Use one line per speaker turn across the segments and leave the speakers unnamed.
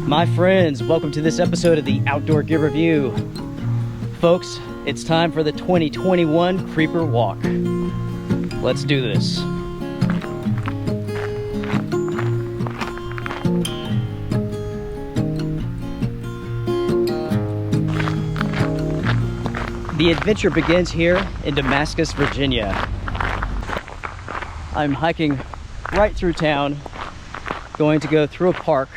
My friends, welcome to this episode of the Outdoor Gear Review. Folks, it's time for the 2021 Creeper Walk. Let's do this. The adventure begins here in Damascus, Virginia. I'm hiking right through town, going to go through a park,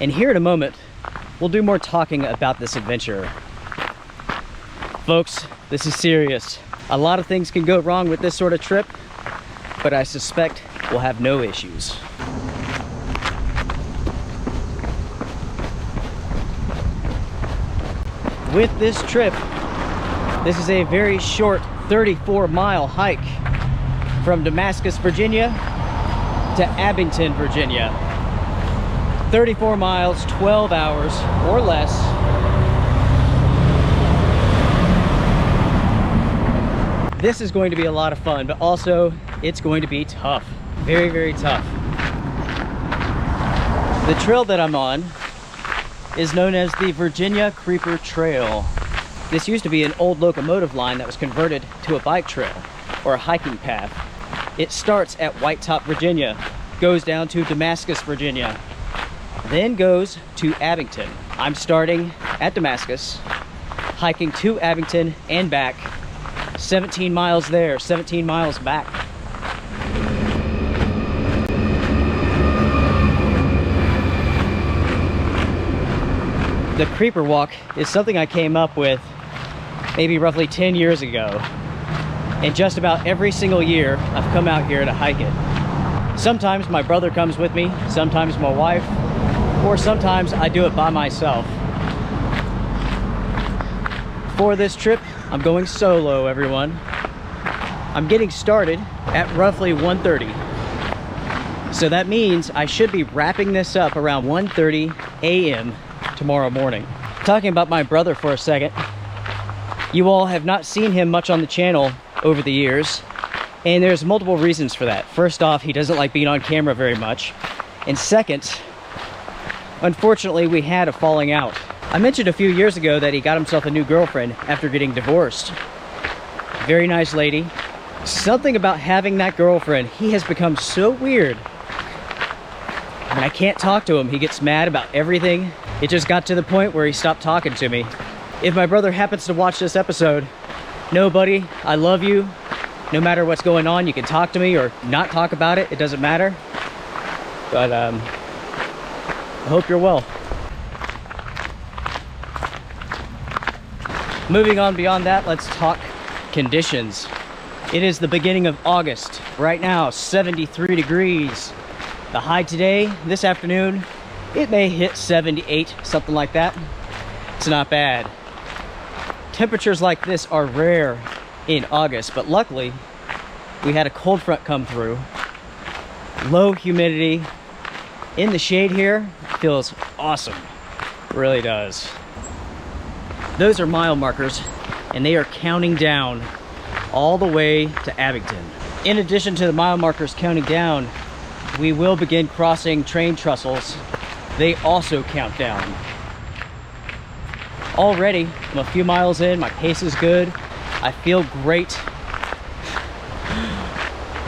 and here in a moment, we'll do more talking about this adventure. Folks, this is serious. A lot of things can go wrong with this sort of trip, but I suspect we'll have no issues. With this trip, this is a very short 34-mile hike from Damascus, Virginia to Abington, Virginia. 34 miles, 12 hours or less. This is going to be a lot of fun, but also it's going to be tough. Very, very tough. The trail that I'm on is known as the Virginia Creeper Trail. This used to be an old locomotive line that was converted to a bike trail or a hiking path. It starts at White Top, Virginia, goes down to Damascus, Virginia, then goes to Abington. I'm starting at Damascus, hiking to Abington and back, 17 miles there, 17 miles back. The Creeper Walk is something I came up with maybe roughly 10 years ago. And just about every single year, I've come out here to hike it. Sometimes my brother comes with me, sometimes my wife, or sometimes I do it by myself. For this trip, I'm going solo, everyone. I'm getting started at roughly 1:30. So that means I should be wrapping this up around 1:30 a.m. tomorrow morning. Talking about my brother for a second, you all have not seen him much on the channel over the years, and there's multiple reasons for that. First off, he doesn't like being on camera very much. And second, unfortunately, we had a falling out. I mentioned a few years ago that he got himself a new girlfriend after getting divorced. Very nice lady. Something about having that girlfriend, he has become so weird. When I can't talk to him, he gets mad about everything. It just got to the point where he stopped talking to me. If my brother happens to watch this episode, no, buddy, I love you. No matter what's going on, you can talk to me or not talk about it. It doesn't matter. But I hope you're well. Moving on beyond that, let's talk conditions. It is the beginning of August. Right now, 73 degrees. The high today, this afternoon, it may hit 78, something like that. It's not bad. Temperatures like this are rare in August, but luckily we had a cold front come through. Low humidity. In the shade here, feels awesome. It really does. Those are mile markers, and they are counting down all the way to Abington. In addition to the mile markers counting down, we will begin crossing train trestles. They also count down. Already, I'm a few miles in, my pace is good. I feel great.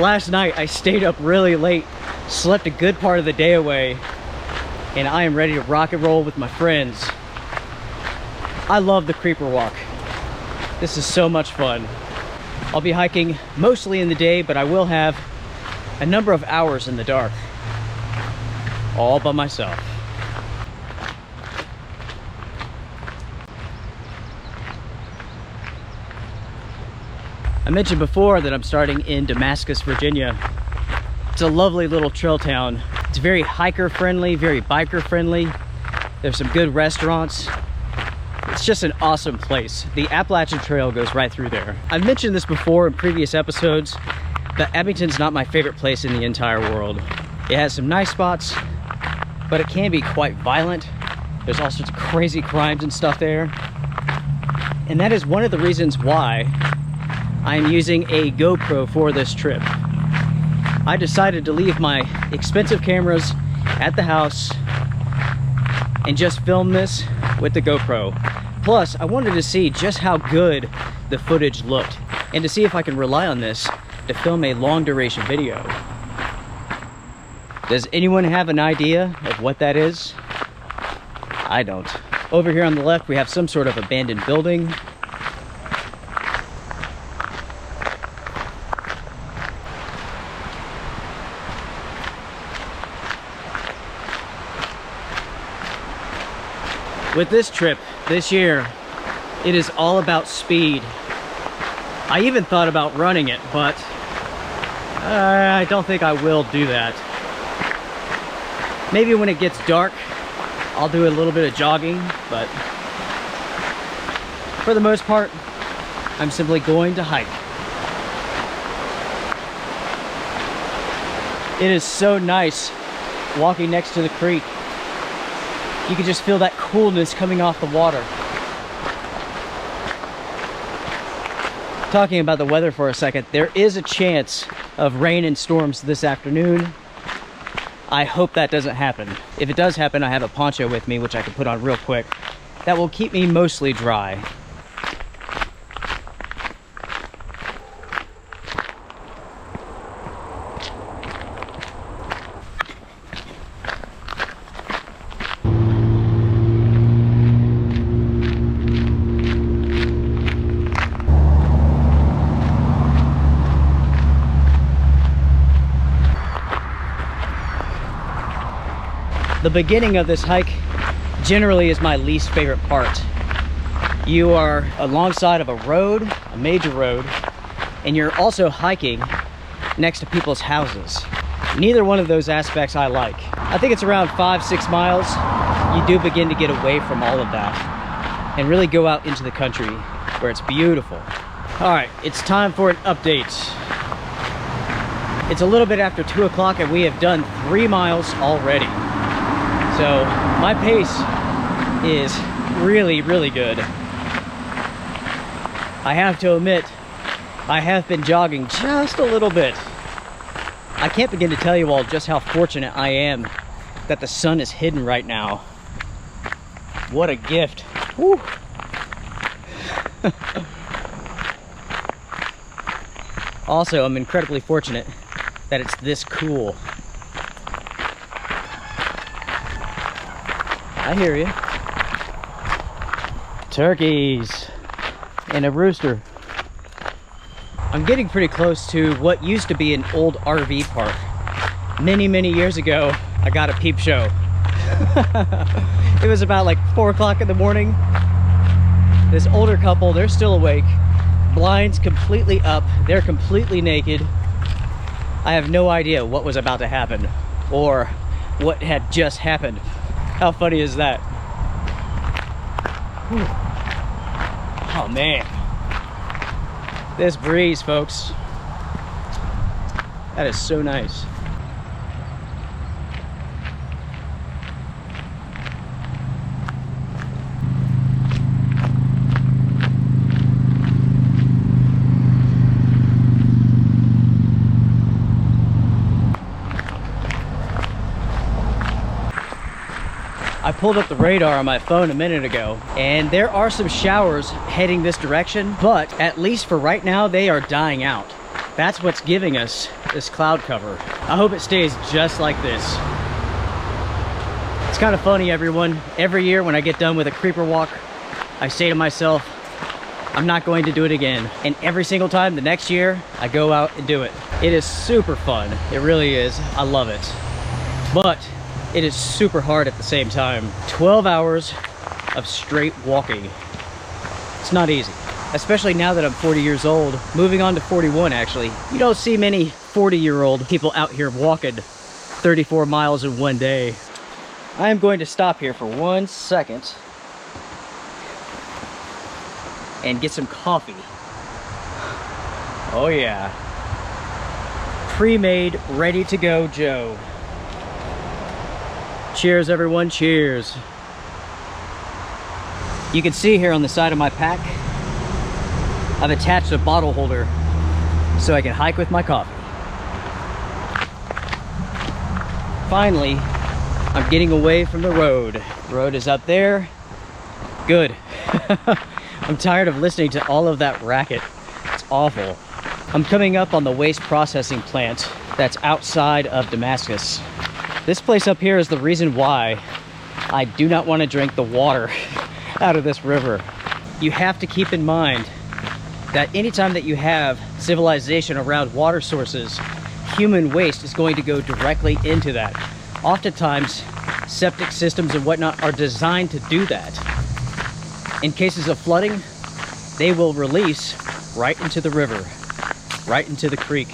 Last night, I stayed up really late, slept a good part of the day away, and I am ready to rock and roll with my friends. I love the Creeper Walk. This is so much fun. I'll be hiking mostly in the day, but I will have a number of hours in the dark, all by myself. I mentioned before that I'm starting in Damascus, Virginia. It's a lovely little trail town. It's very hiker friendly, very biker friendly. There's some good restaurants. It's just an awesome place. The Appalachian Trail goes right through there. I've mentioned this before in previous episodes, but Abington's not my favorite place in the entire world. It has some nice spots, but it can be quite violent. There's all sorts of crazy crimes and stuff there. And that is one of the reasons why I'm using a GoPro for this trip. I decided to leave my expensive cameras at the house and just film this with the GoPro. Plus, I wanted to see just how good the footage looked and to see if I can rely on this to film a long duration video. Does anyone have an idea of what that is? I don't. Over here on the left, we have some sort of abandoned building. With this trip, this year, it is all about speed. I even thought about running it, but I don't think I will do that. Maybe when it gets dark, I'll do a little bit of jogging, but for the most part, I'm simply going to hike. It is so nice walking next to the creek. You can just feel that coolness coming off the water. Talking about the weather for a second, there is a chance of rain and storms this afternoon. I hope that doesn't happen. If it does happen, I have a poncho with me, which I can put on real quick. That will keep me mostly dry. The beginning of this hike generally is my least favorite part. You are alongside of a road, a major road, and you're also hiking next to people's houses. Neither one of those aspects I like. I think it's around 5-6 miles. You do begin to get away from all of that and really go out into the country where it's beautiful. All right, it's time for an update. It's a little bit after 2 o'clock and we have done 3 miles already. So my pace is really, really good. I have to admit, I have been jogging just a little bit. I can't begin to tell you all just how fortunate I am that the sun is hidden right now. What a gift. Woo. Also, I'm incredibly fortunate that it's this cool. I hear you. Turkeys and a rooster. I'm getting pretty close to what used to be an old RV park. Many, many years ago, I got a peep show. It was about like 4 o'clock in the morning. This older couple, they're still awake. Blinds completely up. They're completely naked. I have no idea what was about to happen or what had just happened. How funny is that? Whew. Oh man. This breeze, folks. That is so nice. I pulled up the radar on my phone a minute ago, and there are some showers heading this direction, but at least for right now, they are dying out. That's what's giving us this cloud cover. I hope it stays just like this. It's kind of funny, everyone. Every year when I get done with a creeper walk, I say to myself, I'm not going to do it again. And every single time the next year, I go out and do it. It is super fun. It really is. I love it. But it is super hard at the same time. 12 hours of straight walking. It's not easy, especially now that I'm 40 years old, moving on to 41 actually. You don't see many 40-year-old people out here walking 34 miles in one day. I am going to stop here for 1 second and get some coffee. Oh yeah. Pre-made, ready to go Joe. Cheers, everyone, cheers. You can see here on the side of my pack, I've attached a bottle holder so I can hike with my coffee. Finally, I'm getting away from the road. The road is up there. Good. I'm tired of listening to all of that racket. It's awful. I'm coming up on the waste processing plant that's outside of Damascus. This place up here is the reason why I do not want to drink the water out of this river. You have to keep in mind that anytime that you have civilization around water sources, human waste is going to go directly into that. Oftentimes, septic systems and whatnot are designed to do that. In cases of flooding, they will release right into the river, right into the creek.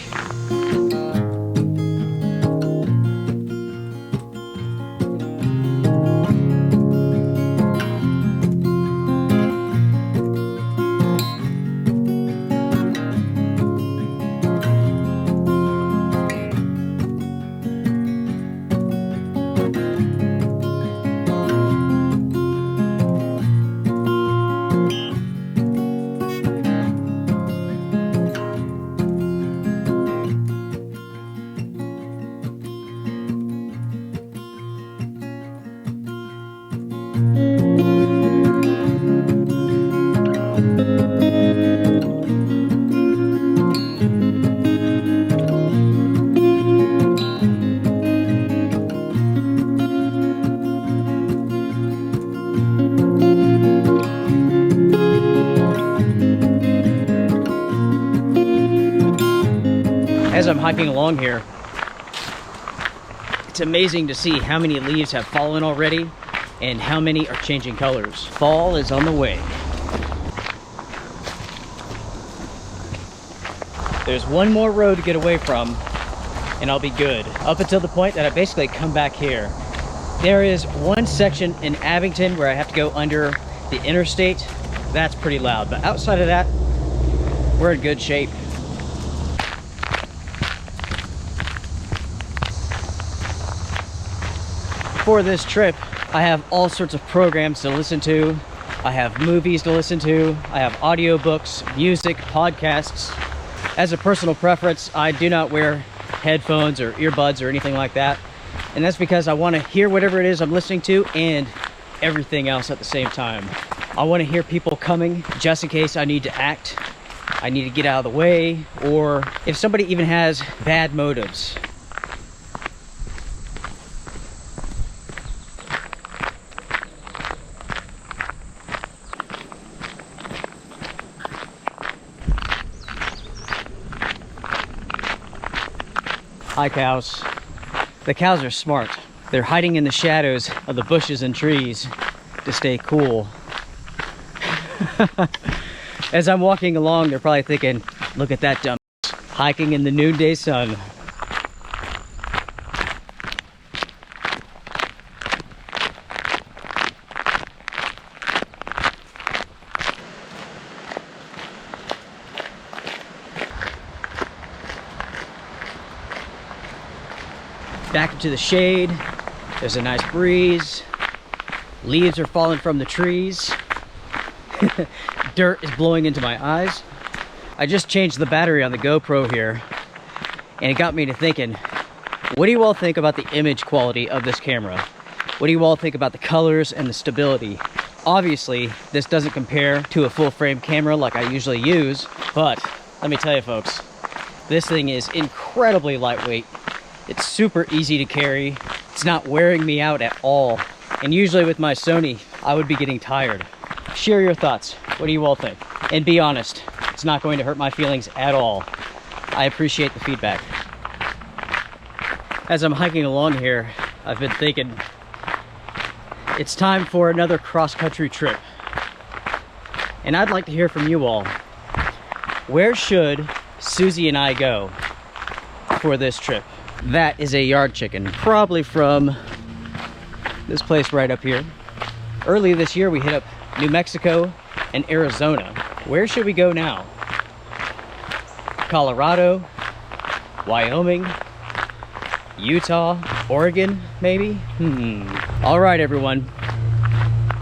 As I'm hiking along here, it's amazing to see how many leaves have fallen already and how many are changing colors. Fall is on the way. There's one more road to get away from and I'll be good. Up until the point that I basically come back here. There is one section in Abington where I have to go under the interstate. That's pretty loud, but outside of that, we're in good shape. For this trip, I have all sorts of programs to listen to. I have movies to listen to. I have audiobooks, music, podcasts. As a personal preference, I do not wear headphones or earbuds or anything like that. And that's because I want to hear whatever it is I'm listening to and everything else at the same time. I want to hear people coming just in case I need to act, I need to get out of the way, or if somebody even has bad motives. Hi, cows. The cows are smart. They're hiding in the shadows of the bushes and trees to stay cool. As I'm walking along, they're probably thinking, look at that dumb hiking in the noonday sun. Back into the shade. There's a nice breeze. Leaves are falling from the trees. Dirt is blowing into my eyes. I just changed the battery on the GoPro here, and it got me to thinking, what do you all think about the image quality of this camera? What do you all think about the colors and the stability? Obviously, this doesn't compare to a full frame camera like I usually use, but let me tell you folks, this thing is incredibly lightweight. It's super easy to carry. It's not wearing me out at all. And usually with my Sony, I would be getting tired. Share your thoughts. What do you all think? And be honest, it's not going to hurt my feelings at all. I appreciate the feedback. As I'm hiking along here, I've been thinking, it's time for another cross-country trip. And I'd like to hear from you all. Where should Susie and I go for this trip? That is a yard chicken, probably from this place right up here. Early this year, we hit up New Mexico and Arizona. Where should we go now? Colorado, Wyoming, Utah, Oregon, maybe? All right, everyone.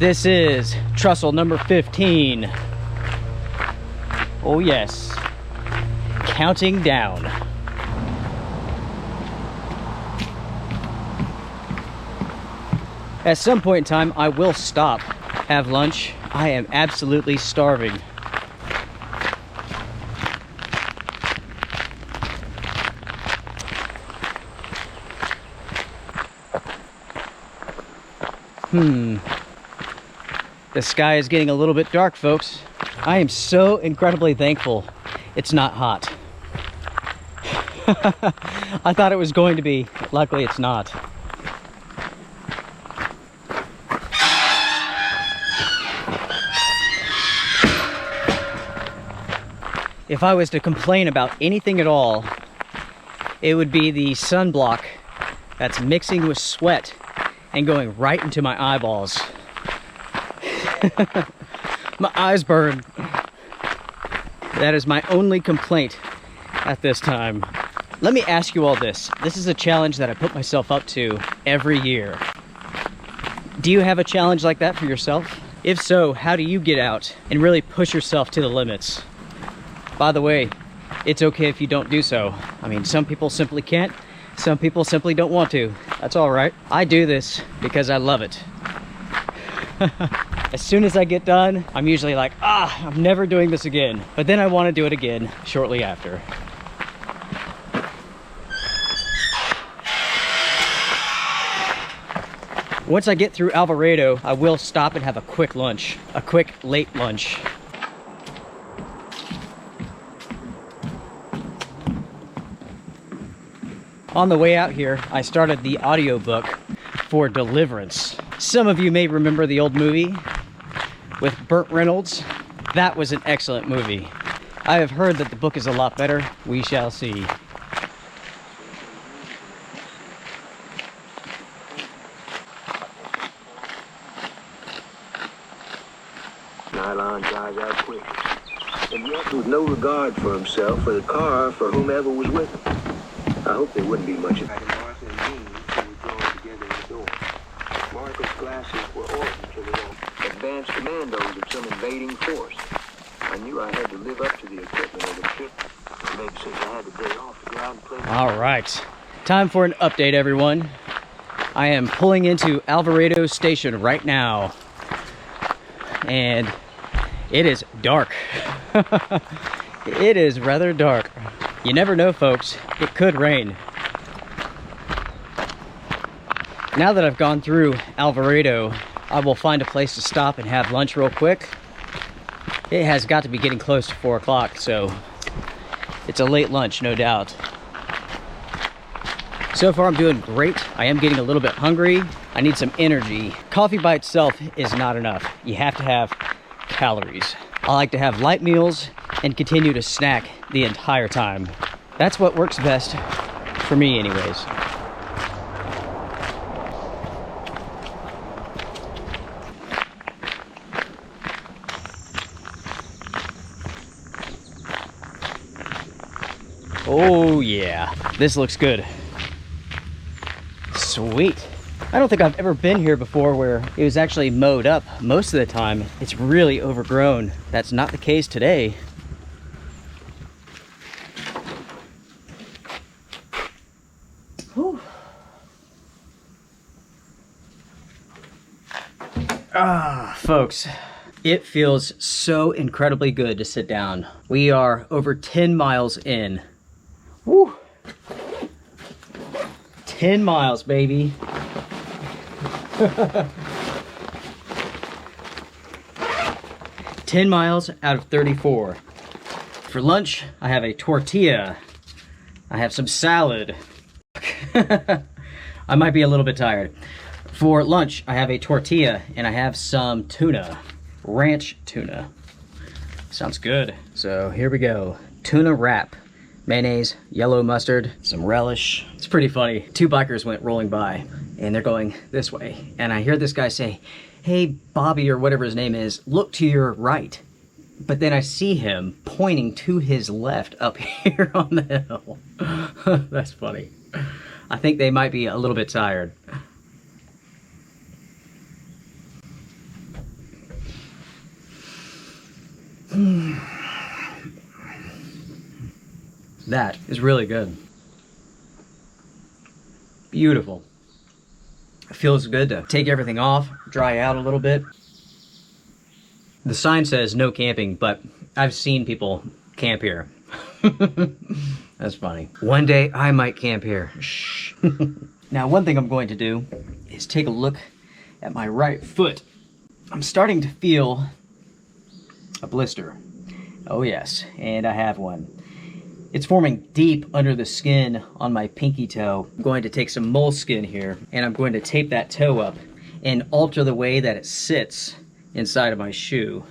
This is trussel number 15. Oh yes, counting down. At some point in time, I will stop, have lunch. I am absolutely starving. The sky is getting a little bit dark, folks. I am so incredibly thankful it's not hot. I thought it was going to be. Luckily, it's not. If I was to complain about anything at all, it would be the sunblock that's mixing with sweat and going right into my eyeballs. My eyes burn. That is my only complaint at this time. Let me ask you all this. This is a challenge that I put myself up to every year. Do you have a challenge like that for yourself? If so, how do you get out and really push yourself to the limits? By the way, it's okay if you don't do so. I mean, some people simply can't. Some people simply don't want to. That's all right. I do this because I love it. As soon as I get done, I'm usually like, I'm never doing this again. But then I want to do it again shortly after. Once I get through Alvarado, I will stop and have a quick lunch, a quick late lunch. On the way out here, I started the audiobook for Deliverance. Some of you may remember the old movie with Burt Reynolds. That was an excellent movie. I have heard that the book is a lot better. We shall see.
Nylon drives out quick, and yet with no regard for himself or the car for whomever was with him. I hope there wouldn't be much of that. Martha and Dean were joined together in the door. Martha's glasses were ordered to the advanced commandos of some invading force. I knew I had to live up to the equipment of the trip, and maybe since I had the day off to go out and play.
All right, time for an update, everyone. I am pulling into Alvarado Station right now, and it is dark. It is rather dark. You never know, folks. It could rain. Now that I've gone through Alvarado, I will find a place to stop and have lunch real quick. It has got to be getting close to 4 o'clock, so it's a late lunch, no doubt. So far, I'm doing great. I am getting a little bit hungry. I need some energy. Coffee by itself is not enough. You have to have calories. I like to have light meals and continue to snack the entire time. That's what works best for me anyways. Oh yeah, this looks good. Sweet. I don't think I've ever been here before where it was actually mowed up. Most of the time, it's really overgrown. That's not the case today. Whew. Folks, it feels so incredibly good to sit down. We are over 10 miles in. Woo! 10 miles, baby. 10 miles out of 34. For lunch, I have a tortilla. I have some salad. I might be a little bit tired. For lunch, I have a tortilla and I have some tuna. Ranch tuna. Sounds good. So here we go. Tuna wrap. Mayonnaise, yellow mustard, some relish. It's pretty funny. 2 bikers went rolling by and they're going this way. And I hear this guy say, "Hey, Bobby," or whatever his name is, "look to your right." But then I see him pointing to his left up here on the hill. That's funny. I think they might be a little bit tired. That is really good. Beautiful. Feels good to take everything off, dry out a little bit. The sign says no camping, but I've seen people camp here. That's funny. One day I might camp here. Shh. Now, one thing I'm going to do is take a look at my right foot. I'm starting to feel a blister. Oh yes, and I have one. It's forming deep under the skin on my pinky toe. I'm going to take some moleskin here, and I'm going to tape that toe up and alter the way that it sits inside of my shoe.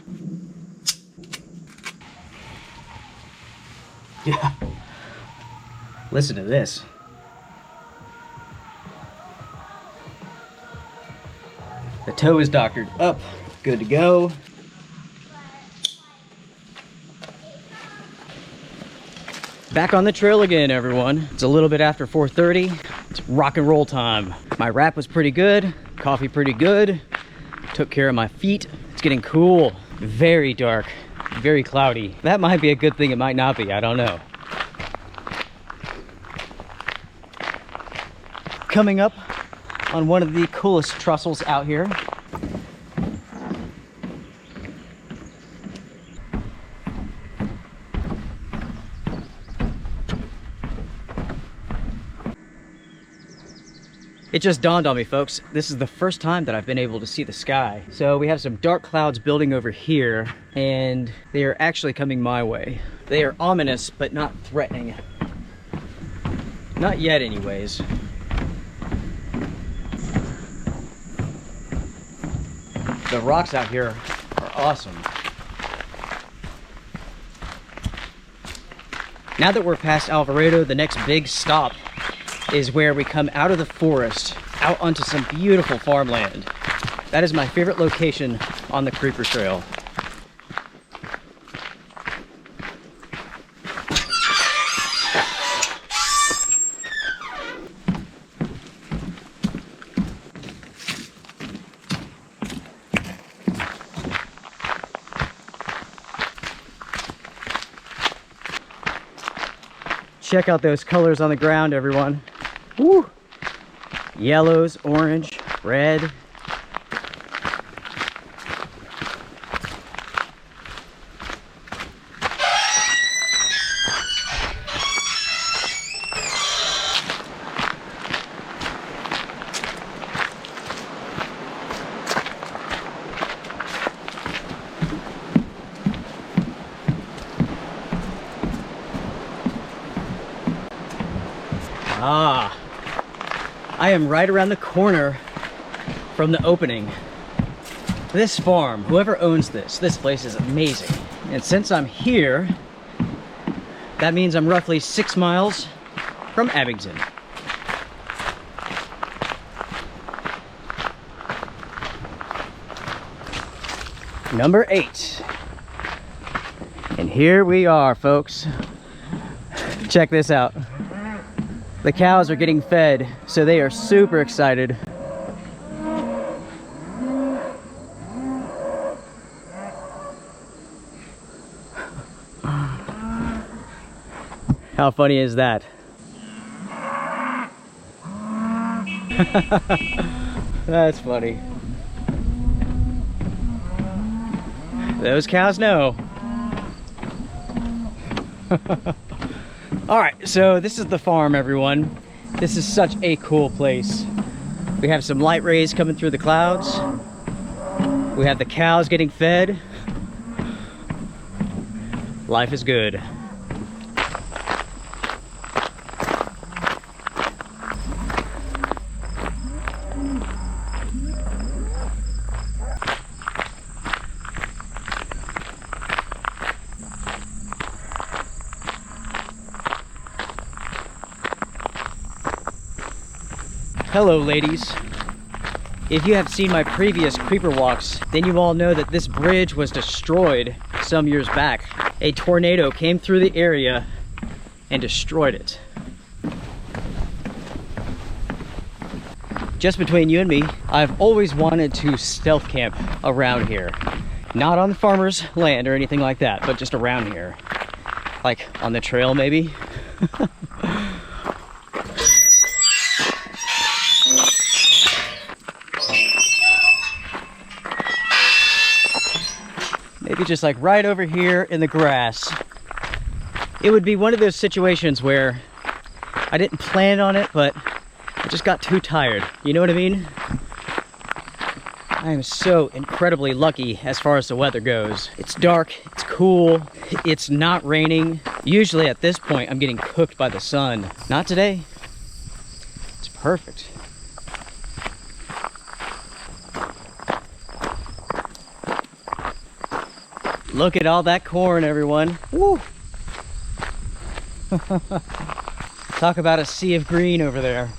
Yeah. Listen to this. The toe is doctored up, good to go. Back on the trail again, everyone. It's a little bit after 4:30. It's rock and roll time. My wrap was pretty good, coffee pretty good. Took care of my feet. It's getting cool, very dark, very cloudy. That might be a good thing, it might not be, I don't know. Coming up on one of the coolest trussels out here. It just dawned on me, folks, this is the first time that I've been able to see the sky. So we have some dark clouds building over here, and they are actually coming my way. They are ominous, but not threatening. Not yet, anyways. The rocks out here are awesome. Now that we're past Alvarado, the next big stop is where we come out of the forest, out onto some beautiful farmland. That is my favorite location on the Creeper Trail. Check out those colors on the ground, everyone. Woo! Yellows, orange, red. Ah, I am right around the corner from the opening. This farm, whoever owns this place is amazing. And since I'm here, that means I'm roughly 6 miles from Abington. Number 8. And here we are, folks. Check this out. The cows are getting fed, so they are super excited. How funny is that? That's funny. Those cows know. All right, so this is the farm, everyone. This is such a cool place. We have some light rays coming through the clouds. We have the cows getting fed. Life is good. Hello, ladies. If you have seen my previous creeper walks, then you all know that this bridge was destroyed some years back. A tornado came through the area and destroyed it. Just between you and me, I've always wanted to stealth camp around here. Not on the farmer's land or anything like that, but just around here. Like on the trail, maybe. Maybe just like right over here in the grass. It would be one of those situations where I didn't plan on it, but I just got too tired. You know what I mean? I am so incredibly lucky as far as the weather goes. It's dark, it's cool, it's not raining. Usually at this point, I'm getting cooked by the sun. Not today. It's perfect. Look at all that corn, everyone. Woo! Talk about a sea of green over there.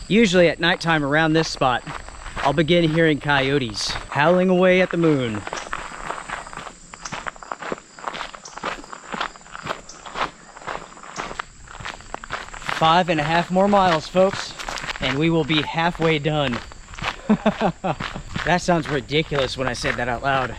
Usually at nighttime around this spot, I'll begin hearing coyotes howling away at the moon. 5.5 more miles, folks, and we will be halfway done. That sounds ridiculous when I said that out loud.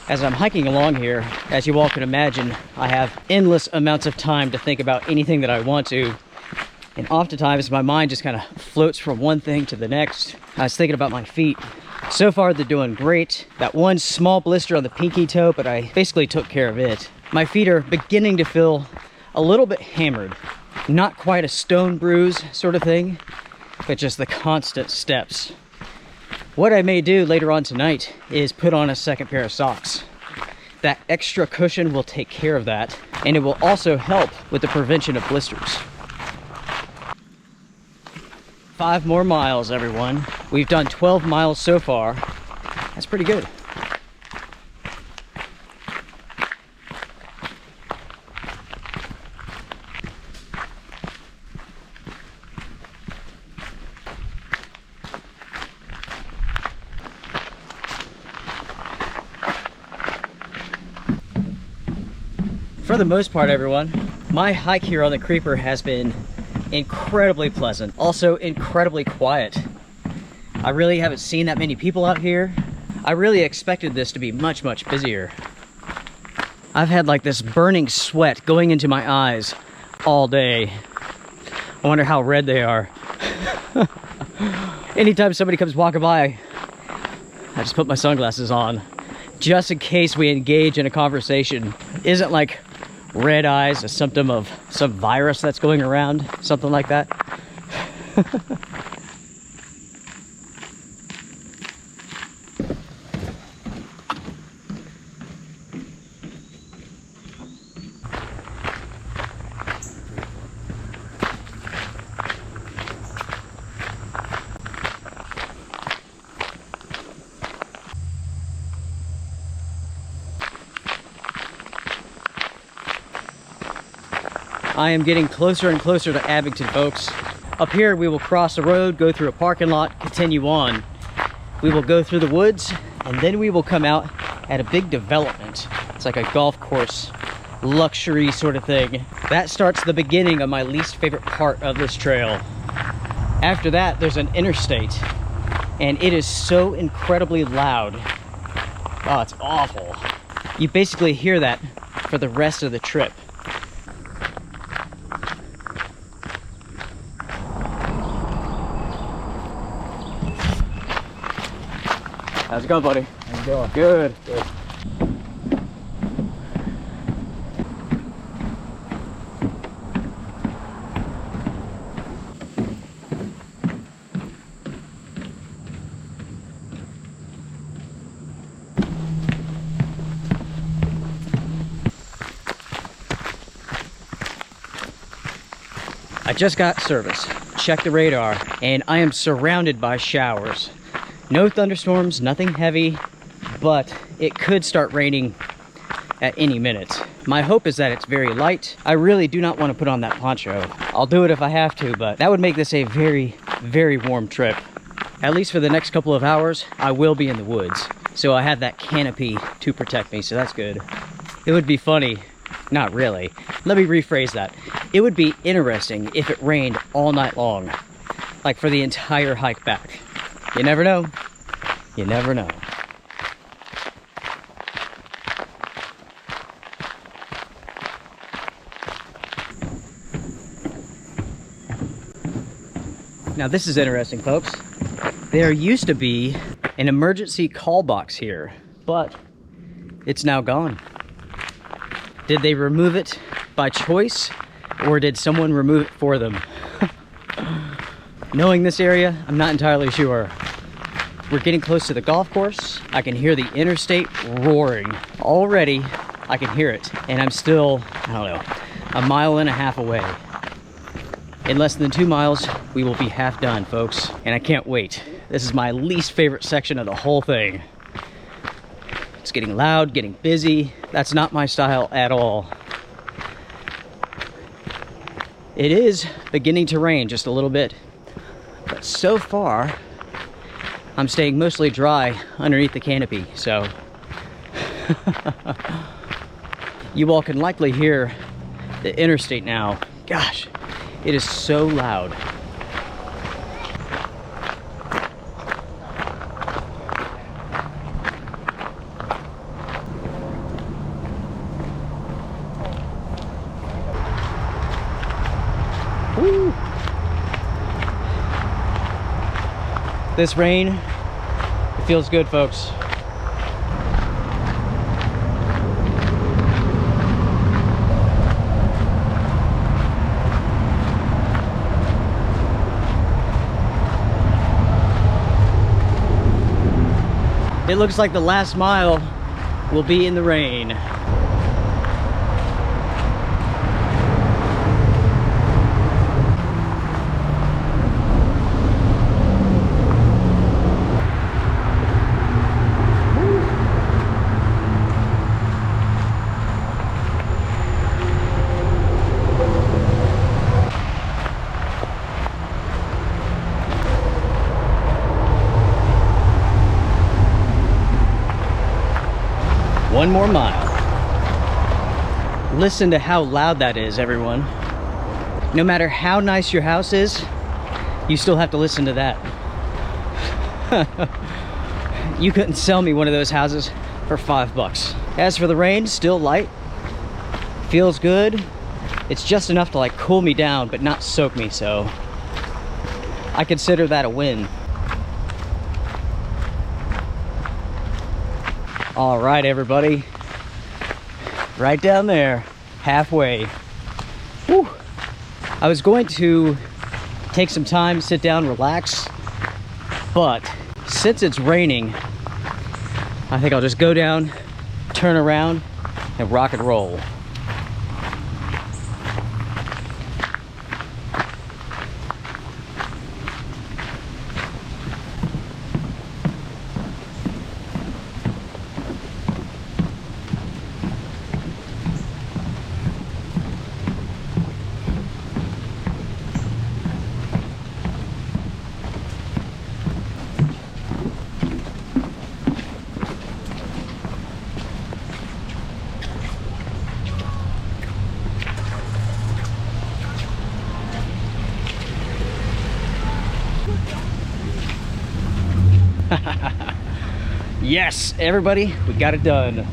As I'm hiking along here, as you all can imagine, I have endless amounts of time to think about anything that I want to. And oftentimes my mind just kind of floats from one thing to the next. I was thinking about my feet. So far they're doing great. That one small blister on the pinky toe, but I basically took care of it. My feet are beginning to feel a little bit hammered. Not quite a stone bruise sort of thing, but just the constant steps. What I may do later on tonight is put on a second pair of socks. That extra cushion will take care of that, and it will also help with the prevention of blisters. 5 more miles, everyone. We've done 12 miles so far. That's pretty good. For the most part, everyone, my hike here on the Creeper has been incredibly pleasant, also incredibly quiet. I really haven't seen that many people out here. I really expected this to be much busier. I've had like this burning sweat going into my eyes all day. I wonder how red they are. Anytime somebody comes walking by, I just put my sunglasses on just in case we engage in a conversation. Isn't like red eyes a symptom of some virus that's going around? Something like that. I am getting closer and closer to Abington, folks. Up here, we will cross the road, go through a parking lot, continue on. We will go through the woods, and then we will come out at a big development. It's like a golf course, luxury sort of thing. That starts the beginning of my least favorite part of this trail. After that, there's an interstate, and it is so incredibly loud. Oh, it's awful. You basically hear that for the rest of the trip. How's it going, buddy?
How's it going?
Good.
Good.
I just got service, checked the radar, and I am surrounded by showers. No thunderstorms, nothing heavy, but it could start raining at any minute. My hope is that it's very light. I really do not want to put on that poncho. I'll do it if I have to, but that would make this a very warm trip. At least for the next couple of hours, I will be in the woods. So I have that canopy to protect me, so that's good. It would be funny, not really. Let me rephrase that. It would be interesting if it rained all night long, like for the entire hike back. You never know. You never know. Now this is interesting, folks. There used to be an emergency call box here, but it's now gone. Did they remove it by choice, or did someone remove it for them? Knowing this area, I'm not entirely sure. We're getting close to the golf course. I can hear the interstate roaring. Already, I can hear it, and I'm still, I don't know, a mile and a half away. In less than 2 miles, we will be half done, folks, and I can't wait. This is my least favorite section of the whole thing. It's getting loud, getting busy. That's not my style at all. It is beginning to rain just a little bit, but so far, I'm staying mostly dry underneath the canopy, so you all can likely hear the interstate now. Gosh, it is so loud. Woo. This rain, it feels good, folks. It looks like the last mile will be in the rain. One more mile. Listen to how loud that is, everyone. No matter how nice your house is, you still have to listen to that. You couldn't sell me one of those houses for $5. As for the rain, still light. Feels good. It's just enough to like cool me down, but not soak me, so I consider that a win. All right, everybody, right down there, halfway. Whew. I was going to take some time, sit down, relax, but since it's raining, I think I'll just go down, turn around, and rock and roll. Yes, everybody, we got it done.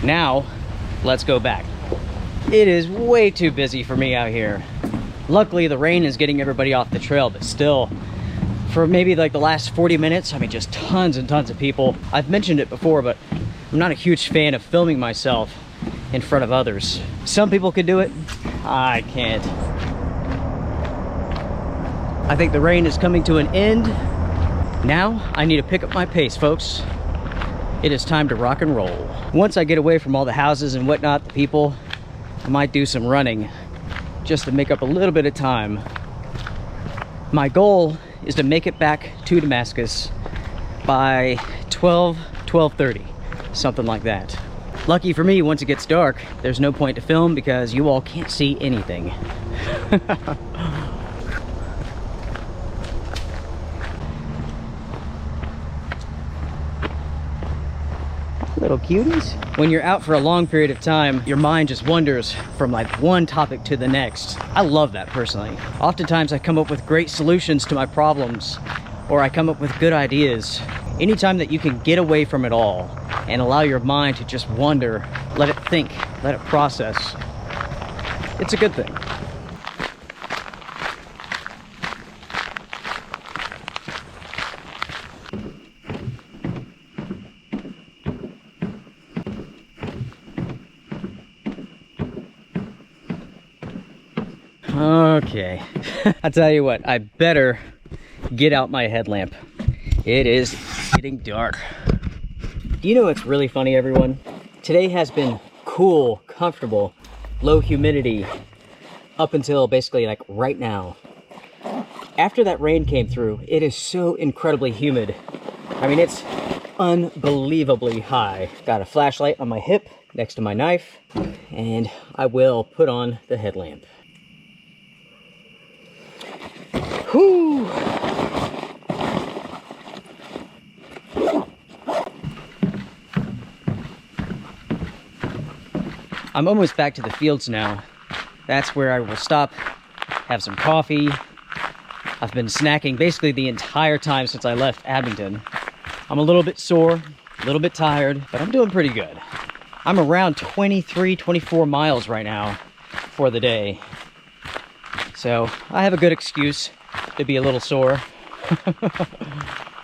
Now, let's go back. It is way too busy for me out here. Luckily, the rain is getting everybody off the trail, but still, for maybe like the last 40 minutes, I mean, just tons and tons of people. I've mentioned it before, but I'm not a huge fan of filming myself in front of others. Some people could do it, I can't. I think the rain is coming to an end. Now, I need to pick up my pace, folks. It is time to rock and roll. Once I get away from all the houses and whatnot, the people, I might do some running just to make up a little bit of time. My goal is to make it back to Damascus by 12:30, something like that. Lucky for me, once it gets dark, there's no point to film because you all can't see anything. Little cuties. When you're out for a long period of time, your mind just wanders from like one topic to the next. I love that personally. Oftentimes I come up with great solutions to my problems, or I come up with good ideas. Anytime that you can get away from it all and allow your mind to just wander, let it think, let it process, it's a good thing. Okay. I tell you what, I better get out my headlamp. It is getting dark. You know what's really funny, everyone? Today has been cool, comfortable, low humidity up until basically like right now. After that rain came through, it is so incredibly humid. I mean, it's unbelievably high. Got a flashlight on my hip next to my knife, and I will put on the headlamp. Whew! I'm almost back to the fields now. That's where I will stop, have some coffee. I've been snacking basically the entire time since I left Abington. I'm a little bit sore, a little bit tired, but I'm doing pretty good. I'm around 23, 24 miles right now for the day. So I have a good excuse to be a little sore.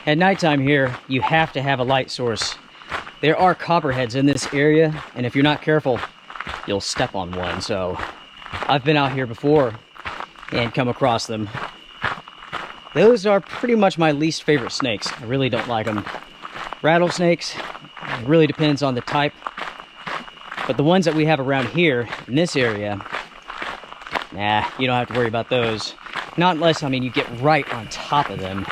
At nighttime here, you have to have a light source. There are copperheads in this area, and if you're not careful, you'll step on one. So I've been out here before and come across them. Those are pretty much my least favorite snakes. I really don't like them. Rattlesnakes, it really depends on the type. But the ones that we have around here in this area, nah, you don't have to worry about those. Not unless, I mean, you get right on top of them.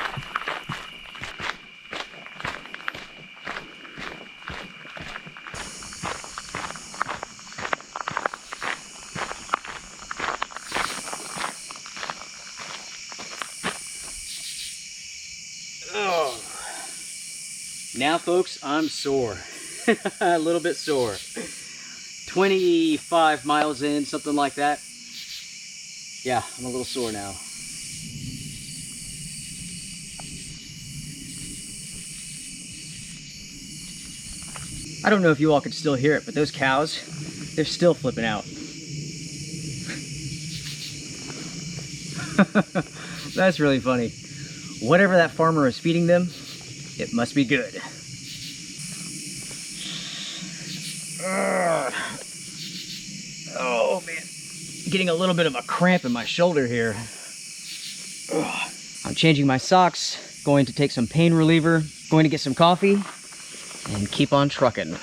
Oh. Now, folks, I'm sore. A little bit sore. 25 miles in, something like that. Yeah, I'm a little sore now. I don't know if you all can still hear it, but those cows, they're still flipping out. That's really funny. Whatever that farmer is feeding them, it must be good. Oh man, getting a little bit of a cramp in my shoulder here. I'm changing my socks, going to take some pain reliever, going to get some coffee, and keep on trucking.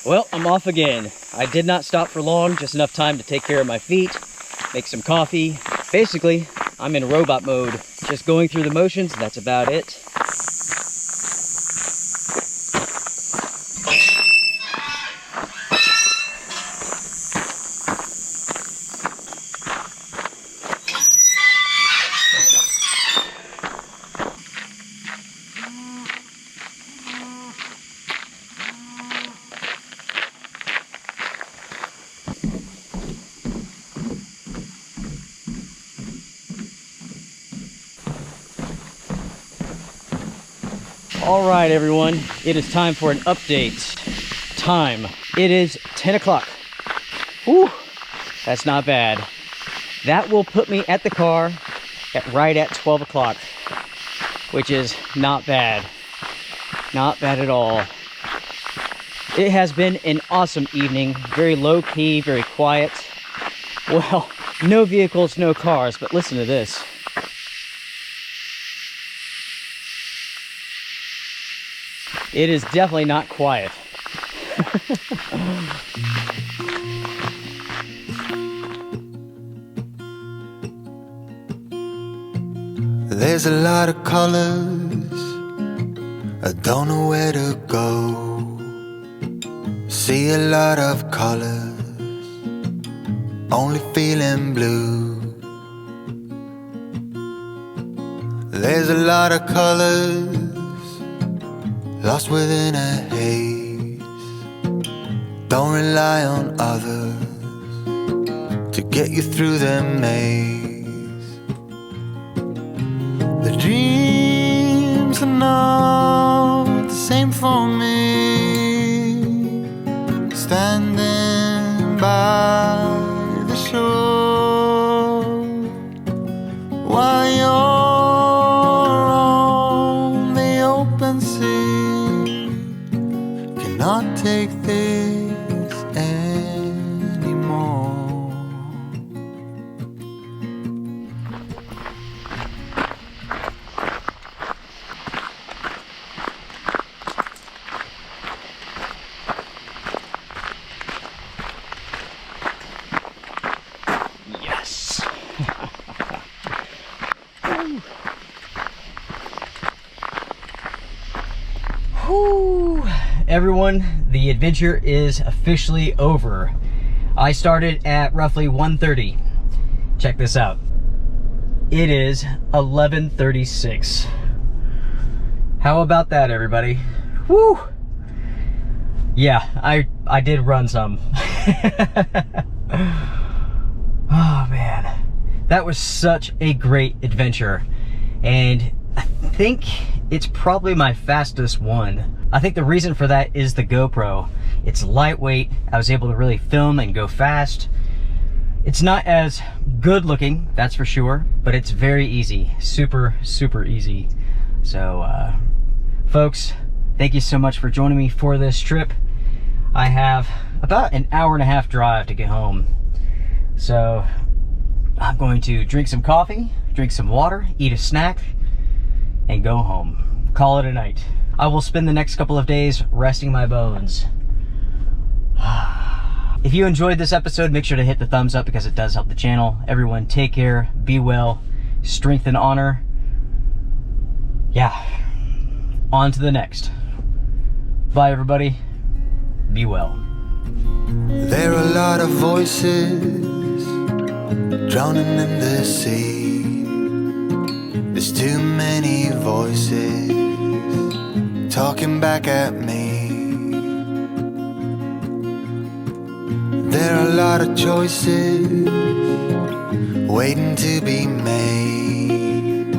Well, I'm off again. I did not stop for long, just enough time to take care of my feet, make some coffee. Basically, I'm in robot mode, just going through the motions, that's about it. All right, everyone, it is time for an update. Time. It is 10 o'clock. Whew, that's not bad. That will put me at the car right at 12 o'clock, which is not bad. Not bad at all. It has been an awesome evening. Very low key, very quiet. Well, no vehicles, no cars, but listen to this. It is definitely not quiet.
There's a lot of colors, I don't know where to go. See a lot of colors, only feeling blue. There's a lot of colors, lost within a haze. Don't rely on others to get you through the maze. The dreams are not the same for me. Standing by the shore while you're on the open sea. Cannot take this anymore.
everyone, the adventure is officially over. I started at roughly 1:30. Check this out. It is 11:36. How about that, everybody? Woo! Yeah, I did run some. Oh man, that was such a great adventure, and I think it's probably my fastest one. I think the reason for that is the GoPro. It's lightweight. I was able to really film and go fast. It's not as good looking, that's for sure, but it's very easy. Super, super easy. So, folks, thank you so much for joining me for this trip. I have about an hour-and-a-half drive to get home. So, I'm going to drink some coffee, drink some water, eat a snack, and go home. Call it a night. I will spend the next couple of days resting my bones. If you enjoyed this episode, make sure to hit the thumbs up because it does help the channel. Everyone, take care, be well, strength and honor. Yeah, on to the next. Bye, everybody. Be well.
There are a lot of voices drowning in the sea. There's too many voices talking back at me. There are a lot of choices waiting to be made.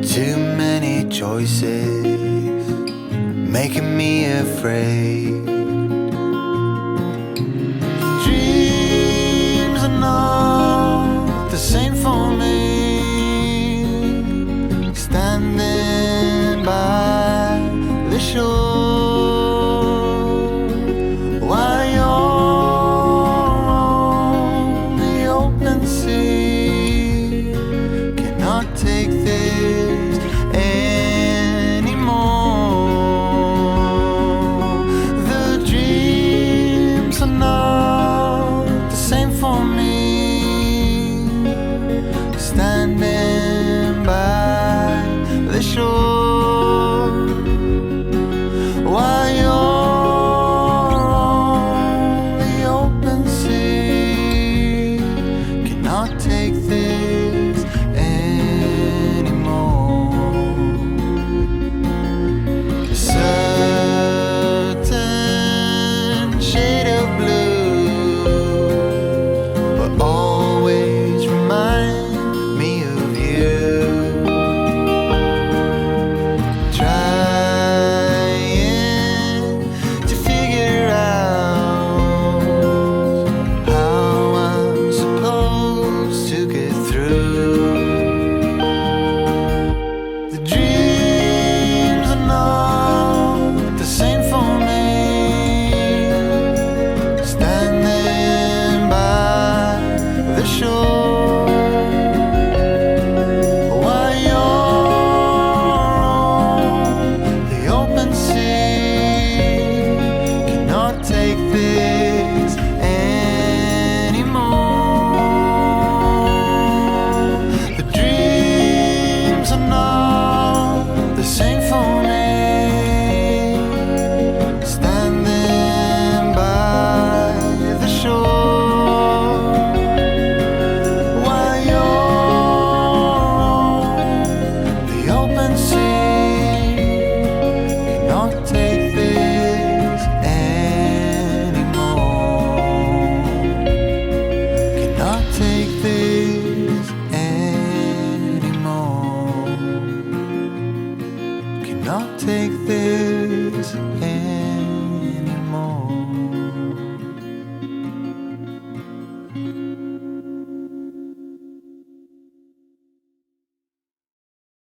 Too many choices making me afraid. Dreams are not the same for me. Standing by the shore. Standing by the shore while you're on the open sea. Cannot take this anymore. A certain shade of blue, but always remind take this